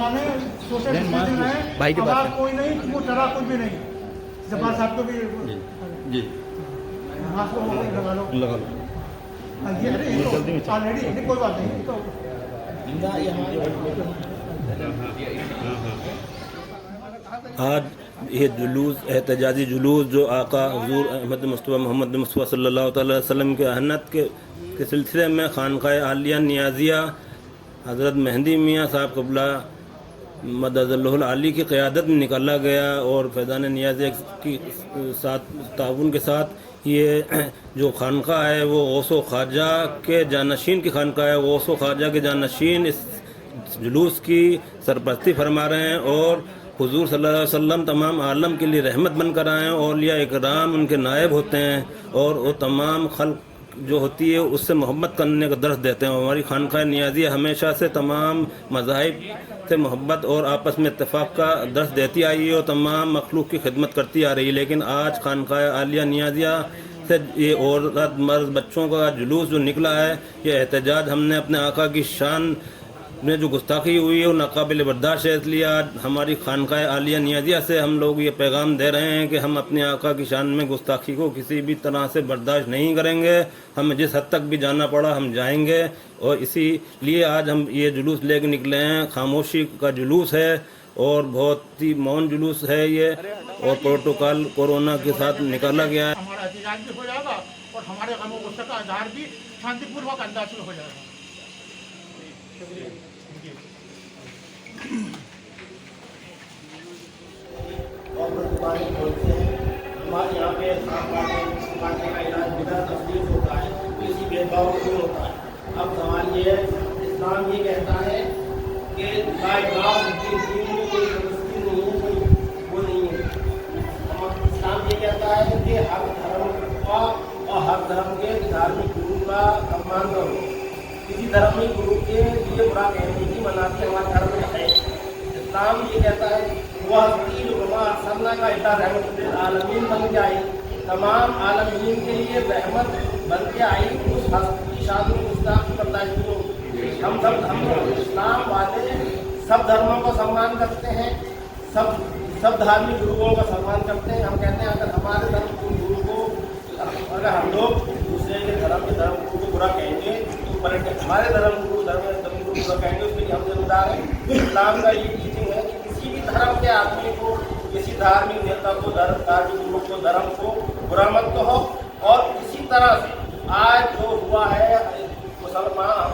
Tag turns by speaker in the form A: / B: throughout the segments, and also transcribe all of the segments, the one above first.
A: माने social distancing रहे,
B: भाई के पास
A: आवाज कोई नहीं, वो डरा कुछ भी नहीं। जब्बार साहब को भी
B: जी
A: मास्क लगा लो।
B: लगा लो।
A: ये अरे ये तो ऑलरेडी कोई बात नहीं तो
C: आज ये जुलूस एहतजाजी जुलूस जो आका हुजूर अहमद मुस्तफ़ा मोहम्मद मुस्तफ़ा सल्लल्लाहु अलैहि वसल्लम के अहनत के सिलसिले में खानक़ाह आलिया नियाज़िया हज़रत मेहंदी मियाँ साहब क़िबला मददुल्लाह आली की क़यादत में निकाला गया और फैज़ान नियाज़िया की साथ ताउन के साथ ये जो खानक़ाह है वो गौस ख्वाजा के जानशीन की खानक़ाह है। गौस ख्वाजा के जानशीन इस जुलूस की सरपरस्ती फरमा रहे हैं और हुजूर सल्लल्लाहु अलैहि वसल्लम तमाम आलम के लिए रहमत बनकर आए हैं। औलिया इकराम उनके नायब होते हैं और वो तमाम खल्क जो होती है उससे मोहब्बत करने का दर्स देते हैं। हमारी खानक़ाह नियाज़िया हमेशा से तमाम मज़ाहिब से मोहब्बत और आपस में इत्तेफाक का दर्स देती आई है और तमाम मखलूक की खिदमत करती आ रही है। लेकिन आज खानक़ाह आलिया नियाज़िया से ये औरत मर्द बच्चों का जुलूस जो निकला है, ये एहतजाज हमने अपने आका की शान में जो गुस्ताखी हुई है वो नाकाबिल बर्दाश्त है। इसलिए आज हमारी खानक़ाह आलिया नियाज़िया से हम लोग ये पैगाम दे रहे हैं कि हम अपने आका की शान में गुस्ताखी को किसी भी तरह से बर्दाश्त नहीं करेंगे। हमें जिस हद तक भी जाना पड़ा हम जाएंगे और इसीलिए आज हम ये जुलूस लेके निकले हैं। खामोशी का जुलूस है और बहुत ही मौन जुलूस है ये और प्रोटोकॉल कोरोना के साथ निकाला गया है।
A: हमारा एहतजाज भी हो जाएगा और हमारे गम और गुस्से का इजहार भी शांतिपूर्वक अंदाज में हो जाएगा।
D: और दुकानें खोलते हैं। हमारे यहाँ पे काटने का इलाज बिना तस्दीक होता है, किसी भेदभाव नहीं होता है। अब सवाल ये है, इस्लाम ये कहता है कि दीन में कोई दुरुस्ती नहीं है, कोई वो नहीं है। इस्लाम ये कहता है कि हर धर्म का और हर धर्म के धार्मिक गुरु का सम्मान करो। किसी धार्मिक गुरु के लिए बुरा कहने की मनाती हमारे धर्म में है। इस्लाम ये कहता है वह सरना का इतना रहमत आलमीन बन के आई, तमाम आलमीन के लिए रहमत बन के आई। उस हस्ती की शान में गुस्ताखी बर्दाश्त नहीं। हम इस्लाम वाले सब धर्मों का सम्मान करते हैं, सब धार्मिक गुरुओं का सम्मान करते हैं। हम कहते हैं अगर हमारे धर्म के गुरु को अगर हम लोग दूसरे के धर्म गुरु को बुरा कहेंगे तो पलट हमारे धर्म गुरु को बुरा कहेंगे, उसके लिए हम जिम्मेदार हैं। इस्लाम का ये टीचिंग है कि किसी भी धर्म के आदमी को, किसी धार्मिक नेता को, धार्मिक गुरु को, धर्म को बुरा मत कहो। और इसी तरह से आज जो हुआ है मुसलमान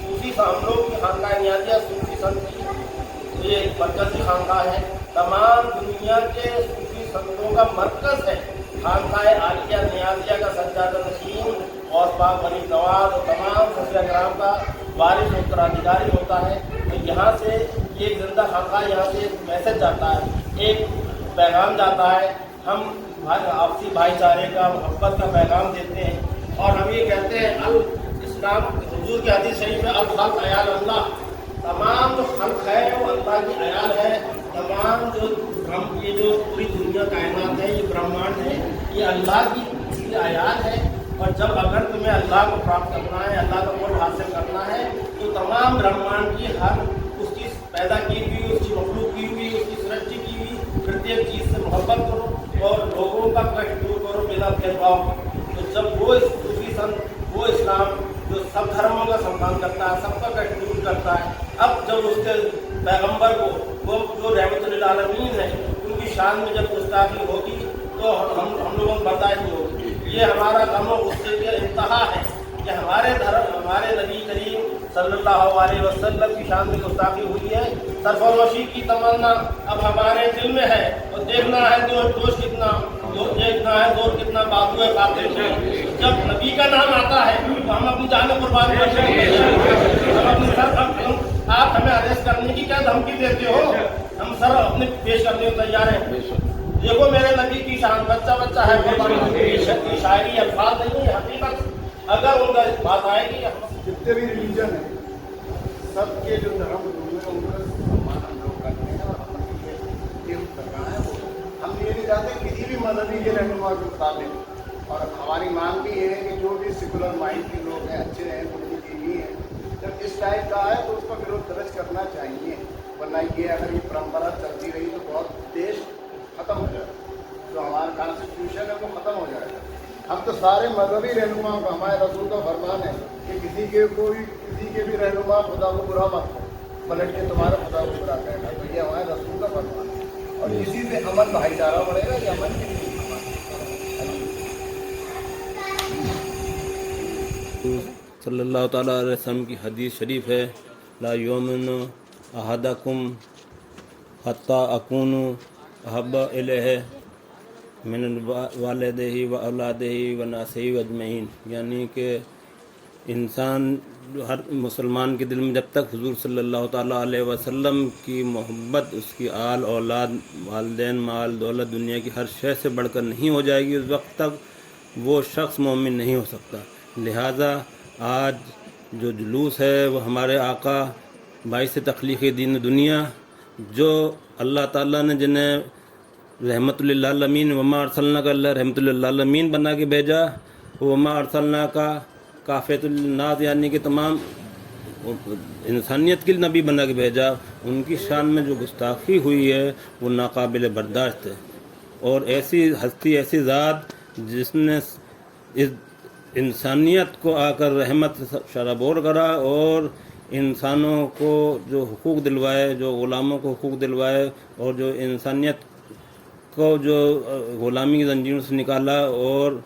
D: सूफी हम लोग की खानक़ाह नियाज़िया सूफी संत की ये मरकज़ी खानक़ाह है, तमाम दुनिया के सूफी संतों का मरकज़ है। खानक़ाह आलिया नियाज़िया का सज्जादा नशीन और पाक वली नवाज और तमाम सत्याग्राम का वारिस उत्तराधिकारी होता है। तो यहाँ से ये जिंदा खानक़ाह, यहाँ से एक मैसेज जाता है, एक पैगाम जाता है। हम आपसी भाईचारे का, मोहब्बत का पैगाम देते हैं और हम ये कहते हैं अल इस्लाम हुजूर की हदीस शरीफ में अल खल्क़ अयाल अल्लाह, तमाम जो खल्क़ है वो अल्लाह की अयाल है। तमाम ये जो पूरी दुनिया कायनात है, ये ब्रह्मांड है, ये अल्लाह की अयाल है। और जब अगर तुम्हें अल्लाह को प्राप्त करना है, अल्लाह का कुर्ब हासिल करना है, तो तमाम ब्रह्मांड की हर उसकी पैदा की हुई, उसकी मखलूक की हुई, उसकी सृष्टि की हुई प्रत्येक चीज़ से मोहब्बत करो और लोगों का कष्ट दूर करो बिना भेदभाव। तो जब वो सूफी संत, वो इस्लाम जो सब धर्मों का सम्मान करता है, सबका कष्ट दूर करता है, अब जब उसके पैगंबर को, वो जो रहमतुल आलमीन है, उनकी शान में जब गुस्ताखी होगी तो हम लोगों को बर्दाश्त नहीं होगी। ये हमारा गम और गुस्से का इंतहा है कि हमारे धर्म, हमारे नबी करीम सल्लल्लाहु अलैहि वसल्लम की शान में गुस्ताखी हुई है। सरफरोशी की तमन्ना अब हमारे दिल में है और देखना है जोश कितना, देखना है जोर कितना बाजू है कातिल है। जब नबी का नाम आता है तो हम अपनी जान कुर्बान करते हैं। हम अपनी सर, आप हमें अरेस्ट करने की क्या धमकी देते हो? हम सर अपने पेश करने को तैयार हैं। देखो मेरे नबी की शान, बच्चा है, शायरी अल्फाज नहीं है, हकीकत। अगर उनका बात आएगी,
E: जितने भी रिलीजन है, सबके जो धर्म गुरु है उनका सम्मान हम लोग करते हैं और हम ये कर रहा है। हम ये नहीं चाहते किसी भी मजहबी के रहनुमा के मुताबिक। और हमारी मांग भी है कि जो भी सेकुलर माइंड के लोग हैं, अच्छे हैं, उनकी दीनी है, जब इस टाइप का है तो उसका विरोध दर्ज करना चाहिए। वरना ये अगर ये परंपरा चलती रही तो बहुत देश खत्म हो जाएगा, जो हमारा कॉन्स्टिट्यूशन है वो खत्म हो जाएगा। हम तो सारे मजहबी रहनुमाओं का, हमारे रसूल का फरमान है कि किसी के भी रहनुमा खुदा को बुरा मत करो, पलट के तुम्हारा खुदा को बुरा कहना, तो ये हमारे रसूल का फरमान है। और इसी से अमन भाईचारा बढ़ेगा, ये अमन की
C: सल्लल्लाहु ताला अलैहि वसल्लम की हदीस शरीफ है, ला युमिनु अहदकुम हत्ता अकूनु अहब्बा इलैहि मिन वालिदैहि व औलादिहि व नासिहि अजमईन, यानी कि इंसान हर मुसलमान के दिल में जब तक हुजूर सल्लल्लाहु ताला अलैहि वसल्लम की मोहब्बत, उसकी आल औलाद वालिदैन माल दौलत दुनिया की हर शय से बढ़कर नहीं हो जाएगी, उस वक्त तक वो शख्स मोमिन नहीं हो सकता। लिहाजा आज जो जुलूस है वो हमारे आका बाइस तख्लीक़ दीन दुनिया, जो अल्लाह ताला ने जिन्हें रहमतुल लिल आलमीन वमा अरसलनाका इल्ला रहमतुल लिल आलमीन बना के भेजा, वमा अरसलनाका काफ़ियतुल नास, यानी कि तमाम इंसानियत के नबी बना के भेजा, उनकी शान में जो गुस्ताखी हुई है वो नाकाबिल बर्दाश्त है। और ऐसी हस्ती, ऐसी ज़ात जिसने इस इंसानियत को आकर रहमत से शराबोर करा और इंसानों को जो हुकूक दिलवाए, जो ग़ुलामों को हुकूक दिलवाए और जो इंसानियत को जो ग़ुलामी की जंजीरों से निकाला, और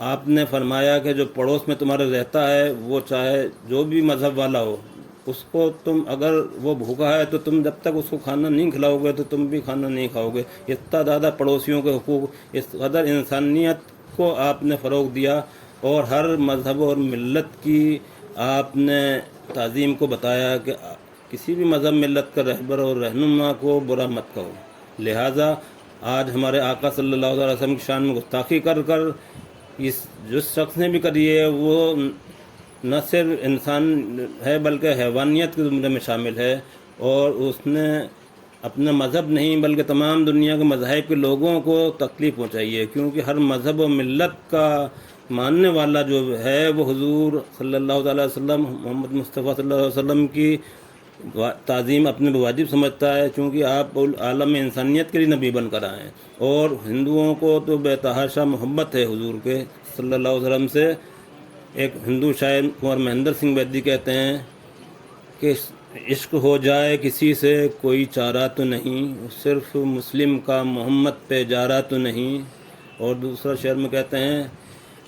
C: आपने फरमाया कि जो पड़ोस में तुम्हारे रहता है वो चाहे जो भी मज़हब वाला हो, उसको तुम अगर वो भूखा है तो तुम जब तक उसको खाना नहीं खिलाओगे तो तुम भी खाना नहीं खाओगे। इतना ज़्यादा पड़ोसियों के हुकूक, इस कदर इंसानियत को आपने फ़रोग़ दिया और हर मज़हब और मिल्लत की आपने ताज़ीम को बताया कि किसी भी मज़हब मिल्लत का रहबर और रहनुमा को बुरा मत कहो। लिहाजा आज हमारे आका सल्लल्लाहु अलैहि वसल्लम की शान में गुस्ताखी कर कर इस जिस शख्स ने भी करी है वो न सिर्फ इंसान है बल्कि हैवानियत के ज़ुमरे में शामिल है, और उसने अपना मज़हब नहीं बल्कि तमाम दुनिया के मज़ाहिब के लोगों को तकलीफ़ पहुँचाई है, क्योंकि हर मज़हब और मिल्लत का मानने वाला जो है वो हुजूर सल्लल्लाहु अलैहि वसल्लम मोहम्मद मुस्तफ़ा सल्लल्लाहु अलैहि वसल्लम की ताज़ीम अपने वाजिब समझता है, क्योंकि आप आलम इंसानियत के लिए नबी बन कर आए हैं। और हिंदुओं को तो बेतहाशा मोहब्बत है हुजूर के सल्लल्लाहु अलैहि वसल्लम से। एक हिंदू शायर कुंवर महेंद्र सिंह वैद्य कहते हैं कि इश्क हो जाए किसी से कोई चारा तो नहीं, सिर्फ मुस्लिम का मोहम्मद पे जारा तो नहीं। और दूसरा शेर में कहते हैं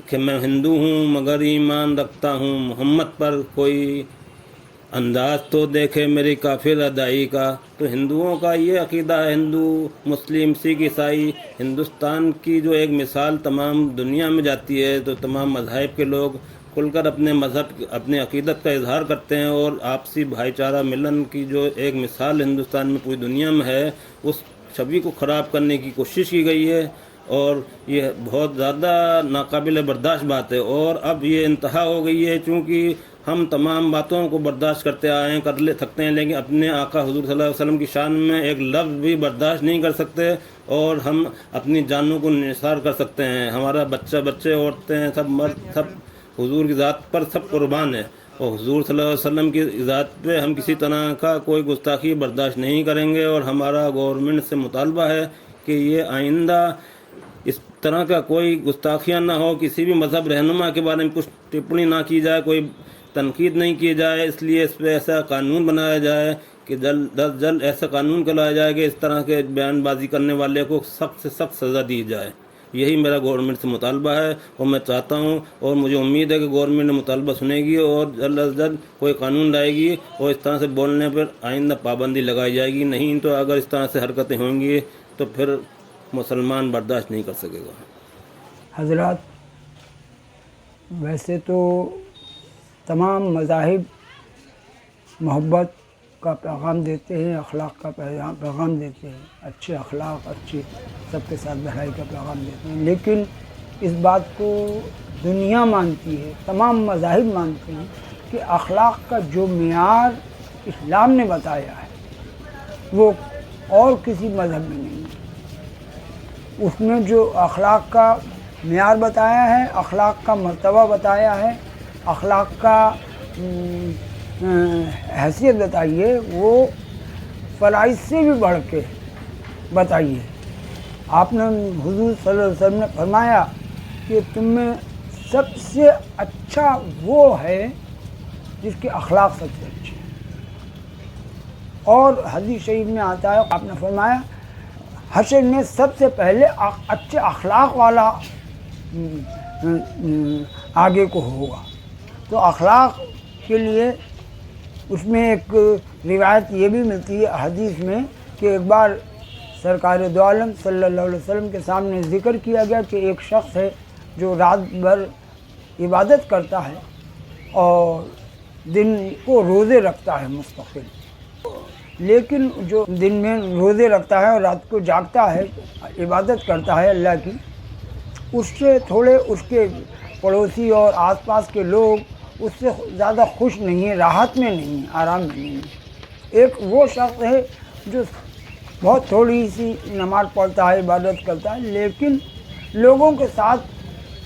C: कि मैं हिंदू हूँ मगर ईमान रखता हूँ मोहम्मद पर, कोई अंदाज तो देखे मेरी काफिर अदाई का। तो हिंदुओं का ये अकीदा है, हिंदू मुस्लिम सिख ईसाई, हिंदुस्तान की जो एक मिसाल तमाम दुनिया में जाती है, तो तमाम मज़ाहिब के लोग खुलकर अपने मज़हब अपने अकीदत का इजहार करते हैं, और आपसी भाईचारा मिलन की जो एक मिसाल हिंदुस्तान में पूरी दुनिया में है, उस छवि को ख़राब करने की कोशिश की गई है। और ये बहुत ज़्यादा नाकाबिल बर्दाश्त बात है, और अब ये इंतहा हो गई है, क्योंकि हम तमाम बातों को बर्दाश्त करते आए हैं, कर ले सकते हैं, लेकिन अपने आका हुजूर सल्लल्लाहु अलैहि वसल्लम की शान में एक लफ्ज़ भी बर्दाश्त नहीं कर सकते, और हम अपनी जानों को निसार कर सकते हैं। हमारा बच्चे औरतें सब मर्द सब हुजूर की ज़ात पर सब कुर्बान है, और हुजूर सल्लल्लाहु अलैहि वसल्लम की ज़ात पे हम किसी तरह का कोई गुस्ताखी बर्दाश्त नहीं करेंगे। और हमारा गवर्नमेंट से मुतालबा है कि ये आइंदा इस तरह का कोई गुस्ताखियाँ ना हो, किसी भी मज़हब रहनुमा के बारे में कुछ टिप्पणी ना की जाए, कोई तनकीद नहीं की जाए। इसलिए इस पर ऐसा कानून बनाया जाए कि जल्द ऐसा कानून लाया जाए कि इस तरह के बयानबाजी करने वाले को सख्त से सख्त सज़ा दी जाए। यही मेरा गवर्नमेंट से मुतालबा है, और मैं चाहता हूँ और मुझे उम्मीद है कि गवर्नमेंट मुतालबा सुनेगी और जल्द अज जल्द कोई कानून लाएगी, और इस तरह से बोलने पर आइंदा पाबंदी लगाई जाएगी। नहीं तो अगर इस तरह से हरकतें होंगी तो फिर मुसलमान बर्दाश्त नहीं कर सकेगा।
B: हज़रात, वैसे तो तमाम मज़ाहिब मोहब्बत का पैगाम देते हैं, अखलाक का पैगाम देते हैं, अच्छे अखलाक, अच्छी सबके साथ भलाई का पैगाम देते हैं, लेकिन इस बात को दुनिया मानती है, तमाम मज़ाहिब मानते हैं कि अखलाक का जो मियार इस्लाम ने बताया है वो और किसी मज़हब में नहीं है। उसमें जो अखलाक का मियार बताया है, अखलाक का मर्तबा बताया है, अखलाक का हैसियत बताई है, वो فرائض سے بھی بڑھ کے بتائیے. آپ نے حضور صلی اللہ علیہ وسلم نے فرمایا کہ تم میں سب سے اچھا وہ ہے جس کے اخلاق سب سے اچھے ہیں. اور حدیث شریف میں آتا ہے, آپ نے فرمایا حشر میں سب سے پہلے اچھے اخلاق والا آگے کو ہوگا. تو اخلاق کے لیے اس میں ایک روایت یہ بھی ملتی ہے حدیث میں کہ ایک بار سرکار دو عالم صلی اللہ علیہ وسلم کے سامنے ذکر کیا گیا کہ ایک شخص ہے جو رات بھر عبادت کرتا ہے اور دن کو روزے رکھتا ہے مستقل, لیکن جو دن میں روزے رکھتا ہے اور رات کو جاگتا ہے عبادت کرتا ہے اللہ کی, اس سے تھوڑے اس کے پڑوسی اور آس پاس کے لوگ اس سے زیادہ خوش نہیں ہیں, راحت میں نہیں ہیں, آرام میں نہیں ہیں. ایک وہ شخص ہے جو بہت تھوڑی سی نماز پڑھتا ہے, عبادت کرتا ہے, لیکن لوگوں کے ساتھ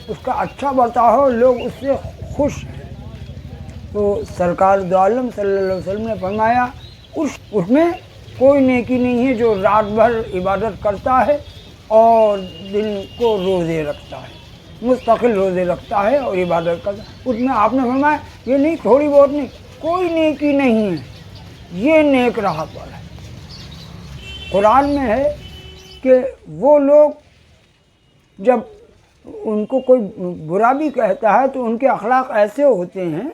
B: اس کا اچھا برتاؤ ہو, لوگ اس سے خوش ہیں. تو سرکار دو عالم صلی اللہ علیہ وسلم نے فرمایا اس میں کوئی نیکی نہیں ہے جو رات بھر عبادت کرتا ہے اور دن کو روزے رکھتا ہے, مستقل روزے رکھتا ہے اور عبادت کرتا ہے. اس میں آپ نے فرمایا یہ نہیں, تھوڑی بہت نہیں, کوئی نیکی نہیں ہے, یہ نیک راہ پر ہے. قرآن میں ہے کہ وہ لوگ جب ان کو کوئی برا بھی کہتا ہے تو ان کے اخلاق ایسے ہوتے ہیں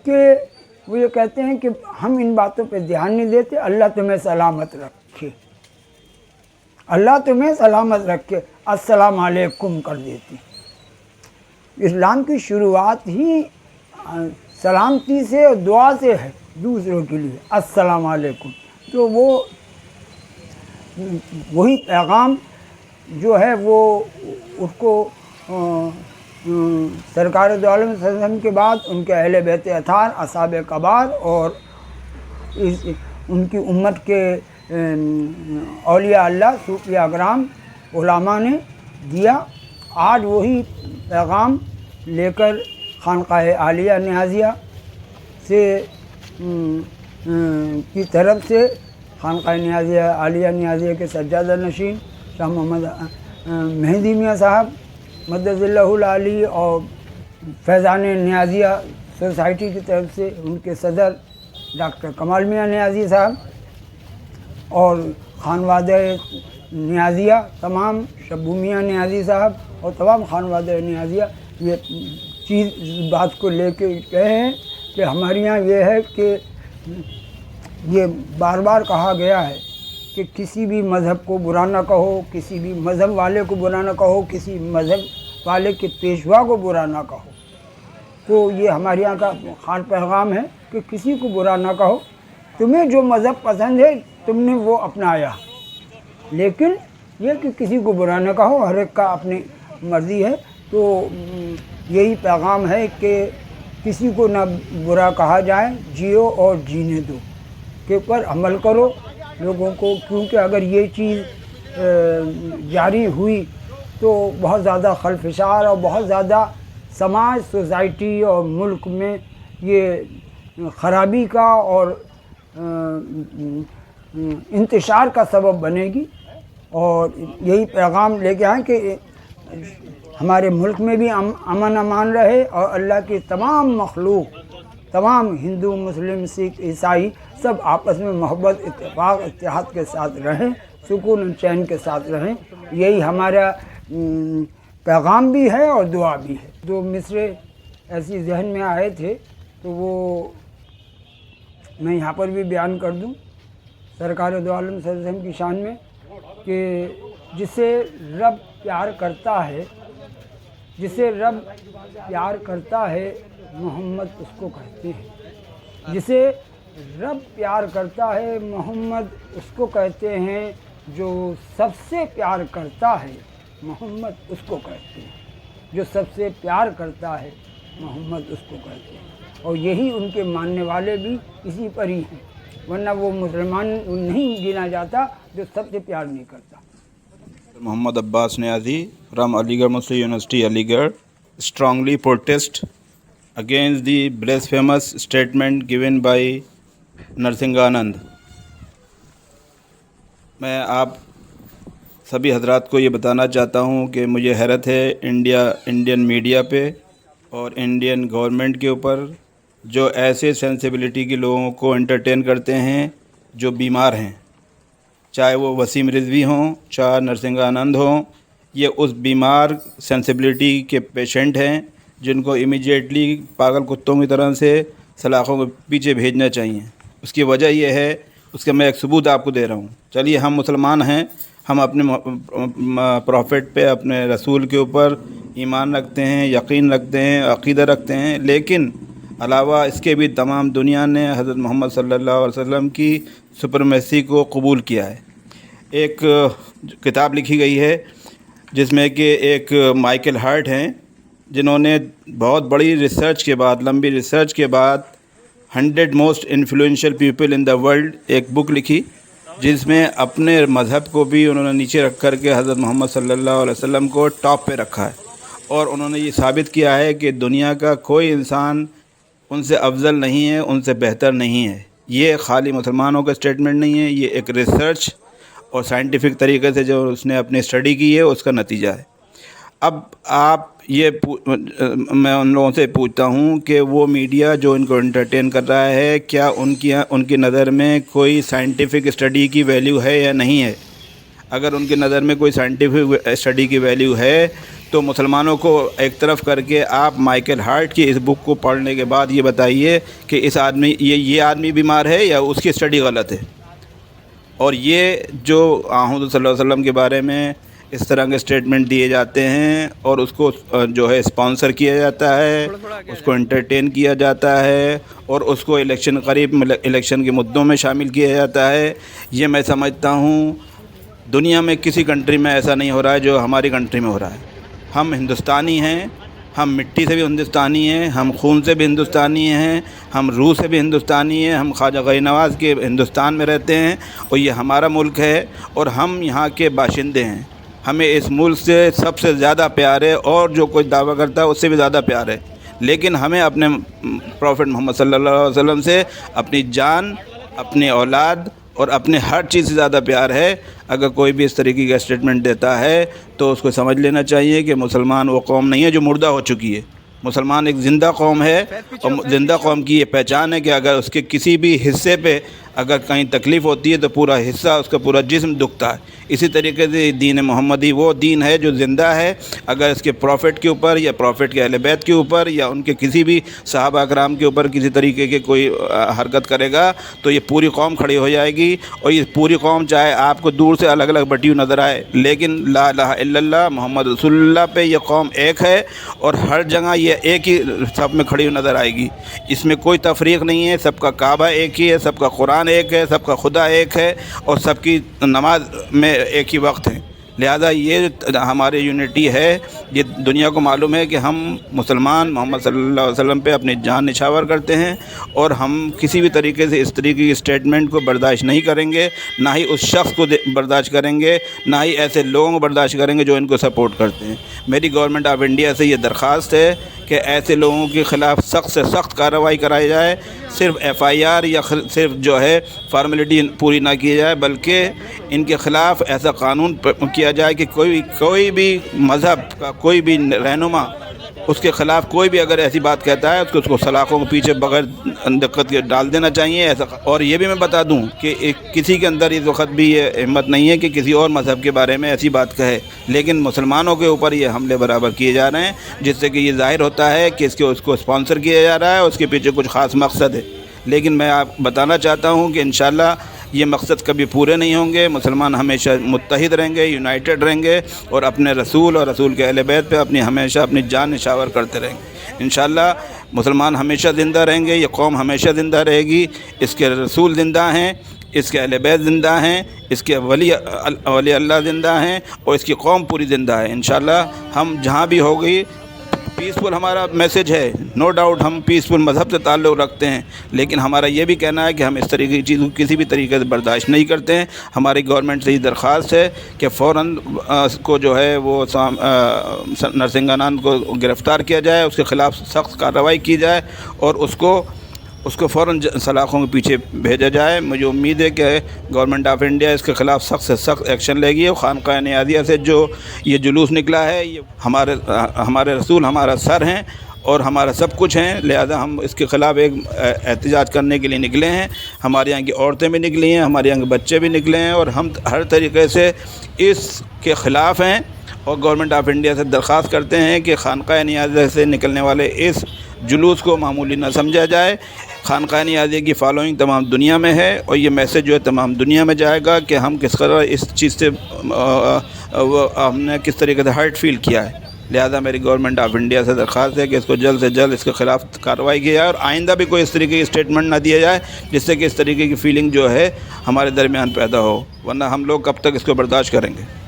B: کہ وہ یہ کہتے ہیں کہ ہم ان باتوں پہ دھیان نہیں دیتے, اللہ تمہیں سلامت رکھے, اللہ تمہیں سلامت رکھے, السلام علیکم کر دیتی. اسلام کی شروعات ہی سلامتی سے اور دعا سے ہے دوسروں کے لیے, السلام علیکم. تو وہ وہی پیغام جو ہے وہ اس کو سرکار دو عالم صلی اللہ علیہ وسلم کے بعد ان کے اہل بیت اطہار, اصحاب کبار اور ان کی امت کے اولیاء اللہ, صوفیاء اکرام, علماء نے دیا. آج وہی پیغام لے کر خانقاہ عالیہ نیازیہ سے کی طرف سے خانقاہ نیازیہ عالیہ نیازیہ کے سجادہ نشین شاہ محمد مہدی میاں صاحب مدد اللہ العالی اور فیضان نیازیہ سوسائٹی کی طرف سے ان کے صدر ڈاکٹر کمال میاں نیازی صاحب اور خانوادہ نیازیہ تمام, شبو میاں نیازی صاحب اور تمام خانوادہ نیازیہ یہ چیز اس بات کو لے کے کہے ہیں کہ ہمارے یہاں یہ ہے کہ یہ بار بار کہا گیا ہے کہ کسی بھی مذہب کو برا نہ کہو, کسی بھی مذہب والے کو برا نہ کہو, کسی مذہب والے کے پیشوا کو برا نہ کہو. تو یہ ہمارے یہاں کا خاص پیغام ہے کہ کسی کو برا نہ کہو, تمہیں جو مذہب پسند ہے تم نے وہ اپنایا, لیکن یہ کہ کسی کو برا نہ کہو, ہر ایک کا اپنی مرضی ہے. تو یہی پیغام ہے کہ کسی کو نہ برا کہا جائے, جیو اور جینے دو کے اوپر عمل کرو لوگوں کو, کیونکہ اگر یہ چیز جاری ہوئی تو بہت زیادہ خلفشار اور بہت زیادہ سماج, سوسائٹی اور ملک میں یہ خرابی کا اور انتشار کا سبب بنے گی. اور یہی پیغام لے کے آئیں کہ ہمارے ملک میں بھی امن امان رہے اور اللہ کی تمام مخلوق, تمام ہندو, مسلم, سکھ, عیسائی سب آپس میں محبت, اتفاق, اتحاد کے ساتھ رہیں, سکون و چین کے ساتھ رہیں. یہی ہمارا پیغام بھی ہے اور دعا بھی ہے. دو مصرے ایسی ذہن میں آئے تھے تو وہ میں یہاں پر بھی بیان کر دوں سرکار دو عالم صلی اللہ علیہ وسلم کی شان میں کہ جسے رب پیار کرتا ہے, جسے رب پیار کرتا ہے محمد اس کو کہتے ہیں. جسے رب پیار کرتا ہے محمد اس کو کہتے ہیں. جو سب سے پیار کرتا ہے محمد اس کو کہتے ہیں. جو سب سے پیار کرتا ہے محمد اس کو کہتے ہیں. اور یہی ان کے ماننے والے بھی اسی پر ہی ہیں, ورنہ وہ مسلمان نہیں گنا جاتا جو سب سے پیار نہیں کرتا.
F: Muhammad Abbas Niazi from Aligarh Muslim University, Aligarh, strongly protest against the blasphemous statement given by Narsinganand. मैं आप सभी हजरात को ये बताना चाहता हूँ कि मुझे हैरत है इंडियन मीडिया पे और इंडियन गवर्नमेंट के ऊपर, जो ऐसे सेंसिबिलिटी के लोगों को एंटरटेन करते हैं जो बीमार हैं, चाहे वो वसीम रिजवी हों, चाहे नरसिंहानंद हों। ये उस बीमार सेंसिबिलिटी के पेशेंट हैं जिनको इमीडिएटली पागल कुत्तों की तरह से सलाखों के पीछे भेजना चाहिए। उसकी वजह यह है, उसका मैं एक सबूत आपको दे रहा हूँ। चलिए, हम मुसलमान हैं, हम अपने प्रॉफिट पे, अपने रसूल के ऊपर ईमान रखते हैं, यकीन रखते हैं, अक़ीदा रखते हैं, लेकिन अलावा इसके भी तमाम दुनिया ने हज़रत मोहम्मद सल्लल्लाहु अलैहि वसल्लम की सुपरमेसी को कबूल किया है। एक किताब लिखी गई है जिसमें कि एक माइकल हार्ट हैं, जिन्होंने बहुत बड़ी रिसर्च के बाद, लंबी रिसर्च के बाद 100 most influential people in the world एक बुक लिखी, जिसमें अपने मज़हब को भी उन्होंने नीचे रख कर के हज़रत मोहम्मद सल्लल्लाहु अलैहि वसल्लम को टॉप पे रखा है। और उन्होंने ये साबित किया है कि दुनिया का कोई इंसान उनसे अफजल नहीं है, उनसे बेहतर नहीं है। ये खाली मुसलमानों का स्टेटमेंट नहीं है, ये एक रिसर्च और साइंटिफिक तरीके से जो उसने अपनी स्टडी की है उसका नतीजा है। अब आप ये मैं उन लोगों से पूछता हूँ कि वो मीडिया जो इनको एंटरटेन कर रहा है, क्या उनकी नज़र में कोई साइंटिफिक स्टडी की वैल्यू है या नहीं है? अगर उनकी नज़र में कोई साइंटिफिक स्टडी की वैल्यू है तो मुसलमानों को एक तरफ करके आप माइकल हार्ट की इस बुक को पढ़ने के बाद ये बताइए कि इस आदमी ये आदमी बीमार है या उसकी स्टडी गलत है। और ये जो हुज़ूर सल्लल्लाहु अलैहि वसल्लम के बारे में इस तरह के स्टेटमेंट दिए जाते हैं और उसको जो है स्पॉन्सर किया जाता है, उसको एंटरटेन किया जाता है और उसको इलेक्शन के मुद्दों में शामिल किया जाता है, ये मैं समझता हूँ दुनिया में किसी कंट्री में ऐसा नहीं हो रहा है जो हमारी कंट्री में हो रहा है। हम हिंदुस्तानी हैं, हम मिट्टी से भी हिंदुस्तानी हैं, हम खून से भी हिंदुस्तानी हैं, हम रूह से भी हिंदुस्तानी हैं, हम ख्वाजा गरीब नवाज़ के हिंदुस्तान में रहते हैं और ये हमारा मुल्क है और हम यहाँ के बाशिंदे हैं। हमें इस मुल्क से सबसे ज़्यादा प्यार है और जो कोई दावा करता है उससे भी ज़्यादा प्यार है, लेकिन हमें अपने प्रॉफिट मोहम्मद सल्लल्लाहु अलैहि वसल्लम से अपनी जान, अपनी औलाद और अपने हर चीज़ से ज़्यादा प्यार है। अगर कोई भी इस तरीके का स्टेटमेंट देता है तो उसको समझ लेना चाहिए कि मुसलमान वो कौम नहीं है जो मुर्दा हो चुकी है। मुसलमान एक ज़िंदा कौम है और ज़िंदा कौम की ये पहचान है कि अगर उसके किसी भी हिस्से पे अगर कहीं तकलीफ़ होती है तो पूरा हिस्सा, उसका पूरा जिस्म दुखता है। इसी तरीके से दीन मोहम्मदी वो दीन है जो ज़िंदा है। अगर इसके प्रॉफिट के ऊपर या प्रॉफिट के अहले बैत के ऊपर या उनके किसी भी सहाबा कराम के ऊपर किसी तरीके के कोई हरकत करेगा तो ये पूरी कौम खड़ी हो जाएगी। और ये पूरी कौम चाहे आपको दूर से अलग अलग बटी हुई नज़र आए, लेकिन ला इलाहा इल्लल्लाह मोहम्मद रसूलुल्लाह पे ये कौम एक है और हर जगह ये एक ही सब में खड़ी हुई नज़र आएगी। इसमें कोई तफरीक नहीं है, सबका काबा एक ही है, सबका कुरान एक है, सबका खुदा एक है और सबकी नमाज में एक ही वक्त है। लिहाजा ये हमारी यूनिटी है। ये दुनिया को मालूम है कि हम मुसलमान मोहम्मद सल्लल्लाहु अलैहि वसल्लम पे अपनी जान निछावर करते हैं और हम किसी भी तरीके से इस तरीके की स्टेटमेंट को बर्दाश्त नहीं करेंगे, ना ही उस शख्स को बर्दाश्त करेंगे, ना ही ऐसे लोगों को बर्दाश्त करेंगे जो इनको सपोर्ट करते हैं। मेरी गवर्नमेंट ऑफ इंडिया से ये दरख्वास्त है कि ऐसे लोगों के ख़िलाफ़ सख्त से सख्त कार्रवाई कराई जाए। सिर्फ FIR या सिर्फ जो है फॉर्मेलिटी पूरी ना की जाए, बल्कि इनके ख़िलाफ़ ऐसा कानून किया जाए कि कोई भी मज़हब का कोई भी रहनुमा उसके ख़िलाफ़ कोई भी अगर ऐसी बात कहता है तो उसको सलाखों के पीछे बगैर दिक्कत के डाल देना चाहिए ऐसा। और ये भी मैं बता दूं कि किसी के अंदर इस वक्त भी ये हिम्मत नहीं है कि किसी और मज़हब के बारे में ऐसी बात कहे, लेकिन मुसलमानों के ऊपर ये हमले बराबर किए जा रहे हैं, जिससे कि ये ज़ाहिर होता है कि उसको स्पॉन्सर किया जा रहा है, उसके पीछे कुछ ख़ास मकसद है। लेकिन मैं आप बताना चाहता हूँ कि इंशाअल्लाह ये मकसद कभी पूरे नहीं होंगे। मुसलमान हमेशा मुत्तहिद रहेंगे, यूनाइटेड रहेंगे और अपने रसूल और रसूल के अहले बैत पे हमेशा अपनी जान निछावर करते रहेंगे। इंशाअल्लाह मुसलमान हमेशा ज़िंदा रहेंगे, ये कौम हमेशा ज़िंदा रहेगी। इसके रसूल ज़िंदा हैं, इसके अहले बैत ज़िंदा हैं, इसके वली अल्लाह ज़िंदा हैं और इसकी कौम पूरी ज़िंदा है। इंशाअल्लाह हम जहाँ भी होगी पीसफुल हमारा मैसेज है, नो डाउट हम पीसफुल मज़हब से ताल्लुक़ रखते हैं, लेकिन हमारा ये भी कहना है कि हम इस तरीके की चीज़ को किसी भी तरीके से बर्दाश्त नहीं करते हैं। हमारी गवर्नमेंट से ये दरख्वास्त है कि फ़ौरन को जो है वो नरसिंहानंद को गिरफ़्तार किया जाए, उसके ख़िलाफ़ सख्त कार्रवाई की जाए और उसको उसको फ़ौरन सलाखों के पीछे भेजा जाए। मुझे उम्मीद है कि गवर्नमेंट ऑफ इंडिया इसके ख़िलाफ़ सख्त से सख्त एक्शन लेगी। खानक़ाह नियाज़िया से जो ये जुलूस निकला है, ये हमारे रसूल हमारा सर हैं और हमारा सब कुछ हैं, लिहाजा हम इसके ख़िलाफ़ एक एहतजाज करने के लिए निकले हैं। हमारे यहाँ की औरतें भी निकली हैं, हमारे यहाँ के बच्चे भी निकले हैं और हम हर तरीके से इसके ख़िलाफ़ हैं और गवर्नमेंट ऑफ इंडिया से दरख्वास्त करते हैं कि खानक़ाह नियाज़िया से निकलने वाले इस जुलूस को मामूली न समझा जाए। खानक़ाह नियाज़िया की फ़ॉलोइंग तमाम दुनिया में है और ये मैसेज जो है तमाम दुनिया में जाएगा कि हम किस तरह इस चीज़ से हमने किस तरीके से हर्ट फील किया है। लिहाजा मेरी गवर्नमेंट ऑफ इंडिया से दरख्वास्त है कि इसको जल्द से जल्द इसके ख़िलाफ़ कार्रवाई की जाए और आइंदा भी कोई इस तरीके की स्टेटमेंट ना दिया जाए जिससे कि इस तरीके की फ़ीलिंग जो है हमारे दरमियान पैदा हो, वरना हम लोग कब तक इसको बर्दाश्त करेंगे।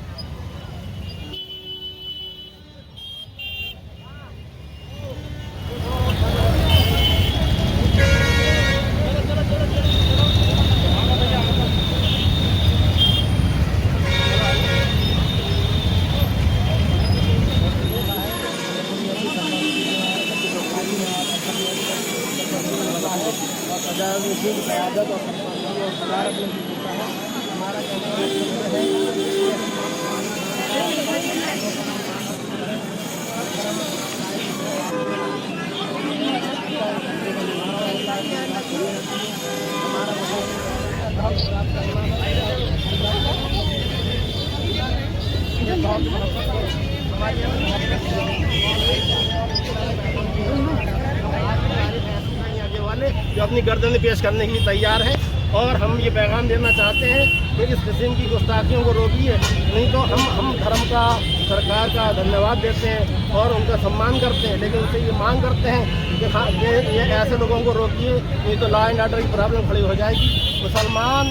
D: जो अपनी गर्दन पेश करने के लिए तैयार है और हम ये पैगाम देना चाहते हैं कि इस किस्म की गुस्ताखियों को रोकिए, नहीं तो हम धर्म का, सरकार का धन्यवाद देते हैं और उनका सम्मान करते हैं, लेकिन उनसे ये मांग करते हैं कि ये ऐसे लोगों को रोकिए, नहीं तो लॉ एंड ऑर्डर की प्रॉब्लम खड़ी हो जाएगी। मुसलमान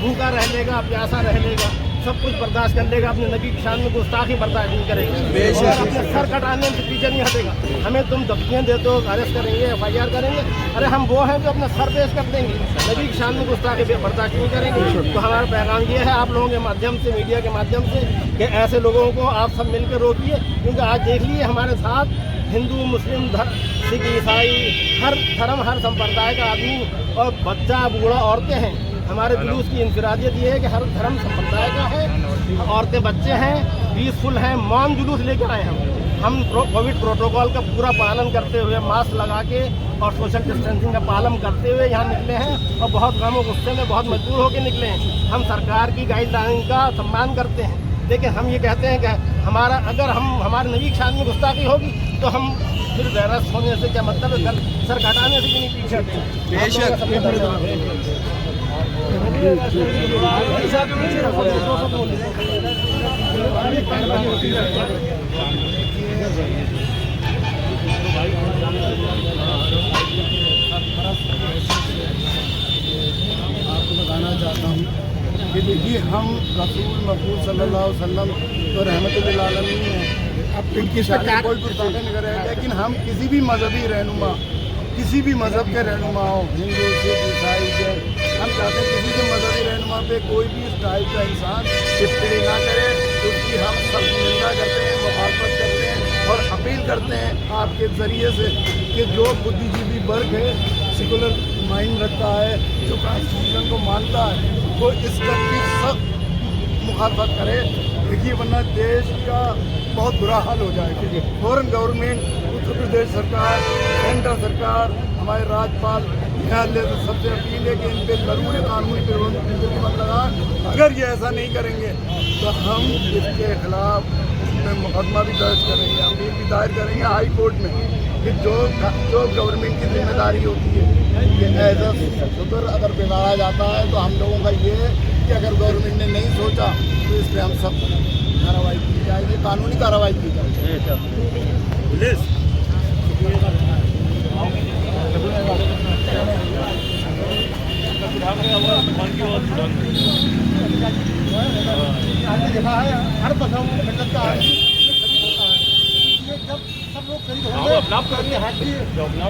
D: भूखा रह लेगा, प्यासा रह लेगा, सब कुछ बर्दाश्त कर लेगा, अपने नबी की शान में गुस्ताखी बर्दाश्त नहीं करेगा और अपने सर कटाने से पीछे नहीं हटेगा। हमें तुम धमकियाँ देते हो, अरेस्ट करेंगे, FIR करेंगे, अरे हम वो हैं जो अपना सर पेश कर देंगे, नबी की शान में गुस्ताखी बर्दाश्त नहीं करेंगे। तो हमारा पैगाम ये है आप लोगों के माध्यम से, मीडिया के माध्यम से, कि ऐसे लोगों को आप सब मिलकर रोकिए, क्योंकि आज देख लीजिए हमारे साथ हिंदू, मुस्लिम, सिख, ईसाई, हर धर्म, हर संप्रदाय का आदमी और बच्चा, बूढ़ा, औरतें हैं। हमारे जुलूस की इंफरादियत ये है कि हर धर्म संप्रदाय का है, औरतें, बच्चे हैं, पीसफुल हैं, मौन जुलूस लेकर आए हम कोविड प्रोटोकॉल का पूरा पालन करते हुए, मास्क लगा के और सोशल डिस्टेंसिंग का पालन करते हुए यहाँ निकले हैं और बहुत गम गुस्से में बहुत मजबूर होकर निकले हैं। हम सरकार की गाइडलाइन का सम्मान करते हैं, लेकिन हम ये कहते हैं कि अगर हमारे नबी की शान में गुस्ताखी होगी तो हम फिर गैरत होने से क्या मतलब है, सर घटाने से भी नहीं पीछे
E: आपको बताना चाहता हूँ कि देखिए हम रसूल मकबूल सल्लल्लाहु अलैहि वसल्लम तो रहमतुल्लिल आलमीन हैं, अब इनकी शान कोई गुस्ताखी नहीं करे, लेकिन हम किसी भी मजहबी रहनुमा, किसी भी मज़हब के रहनुमा हो, हिंदू, सिख, ईसाई, जैन, हम चाहते हैं किसी के मजहबी रहनुमा पे कोई भी इस टाइप का इंसान टिप्पणी ना करे, क्योंकि हम सब निंदा करते हैं, मुखालफत करते हैं और अपील करते हैं आपके ज़रिए से कि जो बुद्धिजीवी वर्ग है, सेकुलर माइंड रखता है, जो कॉन्स्टिट्यूशन को मानता है, वो इस तरह की सख्त मुखालफत करे। देखिए वरना देश का बहुत बुरा हाल हो जाएगा। फॉरेन गवर्नमेंट, उत्तर प्रदेश सरकार, सेंट्रल सरकार, हमारे राज्यपाल, न्यायालय से सबसे अपील है कि इन पर ज़रूरी कानूनी प्रतिबंध लगाएं। अगर ये ऐसा नहीं करेंगे तो हम इसके खिलाफ में मुकदमा भी दर्ज करेंगे, अपील भी दायर करेंगे हाई कोर्ट में कि जो गवर्नमेंट की जिम्मेदारी होती है ये एज अ शुक्र अगर बिगाड़ा जाता है तो हम लोगों का ये है कि अगर गवर्नमेंट ने नहीं सोचा तो इस पर हम सब कार्रवाई की जाएगी, कानूनी कार्रवाई की जाएगी।
A: देखा है हर पसंद का जब सब लोग करीब होंगे हाथ की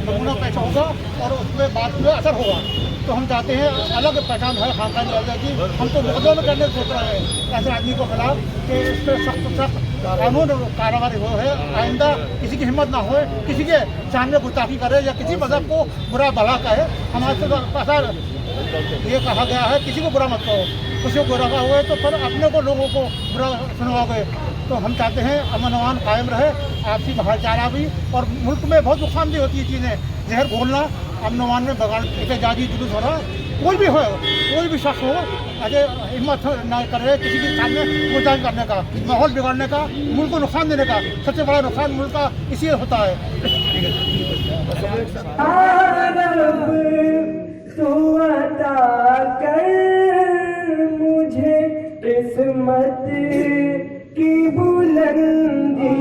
A: नमूना पैसा होगा और उसमें बाद में असर होगा, तो हम चाहते हैं अलग पहचान है खानदानी की। हम तो मुकदमे में करने सोच रहे हैं ऐसे आदमी को खिलाफ कि इस पर सख्त कानून कार्रवाई हो है, आइंदा किसी की हिम्मत ना हो किसी के सामने गुस्ताखी करे या किसी मजहब को बुरा भला कहे। हमारे तो ऐसा ये कहा गया है किसी को बुरा मत कहो, किसी को बुरा हुए तो फिर अपने को लोगों को बुरा सुनवाओगे। तो हम चाहते हैं अमन अमान कायम रहे, आपसी भाईचारा भी, और मुल्क में बहुत नुकसानदेह होती है चीज़ें, जहर घोलना, अमन अमान में बगाड़ एहतजाजी जुलूस हो रहा, कोई भी हो, कोई भी शख्स हो, अजय हिम्मत ना करे किसी के सामने गुस्ताखी करने का, माहौल बिगाड़ने का, मुल्क को नुकसान देने का। सबसे बड़ा नुकसान मुल्क का इसी होता है।
G: तू अता कर मुझे किस्मत की बुलंदी